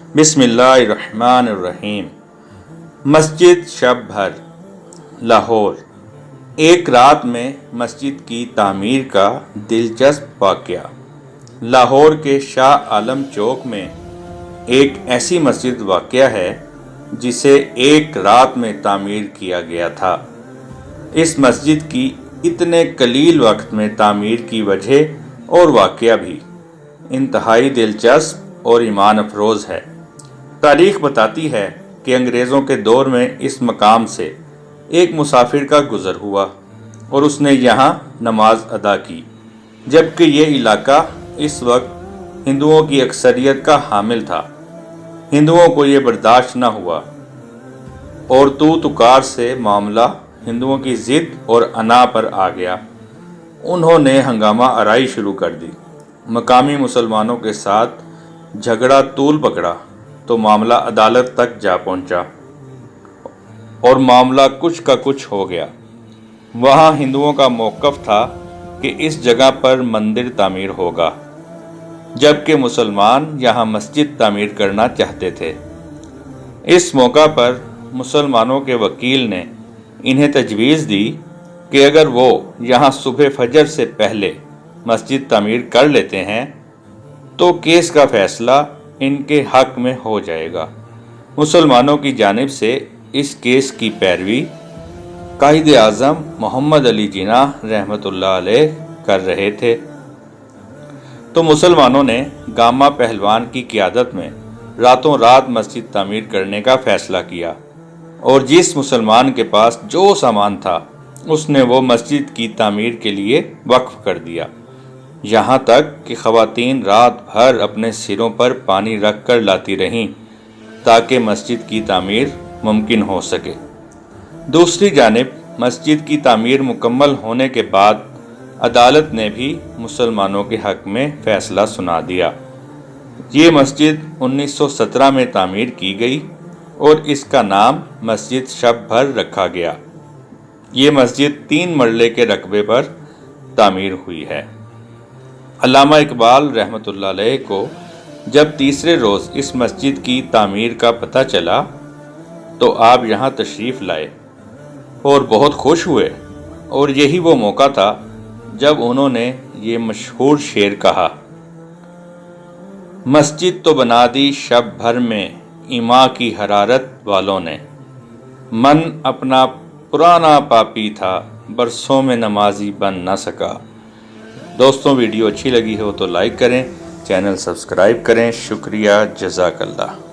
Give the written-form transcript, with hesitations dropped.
बिस्मिल्लाहिर्रहमानिर्रहीम। मस्जिद शब भर, लाहौर। एक रात में मस्जिद की तामीर का दिलचस्प वाक़या। लाहौर के शाह आलम चौक में एक ऐसी मस्जिद वाक़या है जिसे एक रात में तामीर किया गया था। इस मस्जिद की इतने कलील वक्त में तामीर की वजह और वाक़या भी इंतहाई दिलचस्प और ईमान अफरोज़ है। तारीख़ बताती है कि अंग्रेज़ों के दौर में इस मकाम से एक मुसाफिर का गुज़र हुआ और उसने यहाँ नमाज अदा की, जबकि ये इलाका इस वक्त हिंदुओं की अक्सरियत का हामिल था। हिंदुओं को ये बर्दाश्त न हुआ और तू तुकार से मामला हिंदुओं की ज़िद और अना पर आ गया। उन्होंने हंगामा आराई शुरू कर दी। मकामी मुसलमानों के साथ झगड़ा तूल पकड़ा तो मामला अदालत तक जा पहुंचा और मामला कुछ का कुछ हो गया। वहां हिंदुओं का मौक़िफ़ था कि इस जगह पर मंदिर तामीर होगा, जबकि मुसलमान यहां मस्जिद तामीर करना चाहते थे। इस मौका पर मुसलमानों के वकील ने इन्हें तजवीज़ दी कि अगर वो यहां सुबह फजर से पहले मस्जिद तामीर कर लेते हैं तो केस का फ़ैसला इनके हक में हो जाएगा। मुसलमानों की जानिब से इस केस की पैरवी कायद आज़म मोहम्मद अली जिन्नाह रहमतुल्लाह अलैह कर रहे थे। तो मुसलमानों ने गामा पहलवान की क़ियादत में रातों रात मस्जिद तामीर करने का फ़ैसला किया और जिस मुसलमान के पास जो सामान था उसने वो मस्जिद की तामीर के लिए वक्फ कर दिया। यहाँ तक कि ख़वातीन रात भर अपने सिरों पर पानी रख कर लाती रहीं ताकि मस्जिद की तामीर मुमकिन हो सके। दूसरी जानिब मस्जिद की तामीर मुकम्मल होने के बाद अदालत ने भी मुसलमानों के हक़ में फ़ैसला सुना दिया। ये मस्जिद 1917 में तामीर की गई और इसका नाम मस्जिद शब भर रखा गया। ये मस्जिद 3 मरले के रकबे पर तामीर हुई है। अल्लामा इकबाल रहमतुल्लाह अलैह को जब तीसरे रोज़ इस मस्जिद की तामीर का पता चला तो आप यहाँ तशरीफ़ लाए और बहुत खुश हुए, और यही वो मौका था जब उन्होंने ये मशहूर शेर कहा, मस्जिद तो बना दी शब भर में ईमा की हरारत वालों ने, मन अपना पुराना पापी था बरसों में नमाजी बन ना सका। दोस्तों, वीडियो अच्छी लगी हो तो लाइक करें, चैनल सब्सक्राइब करें। शुक्रिया, जज़ाकल्लाह।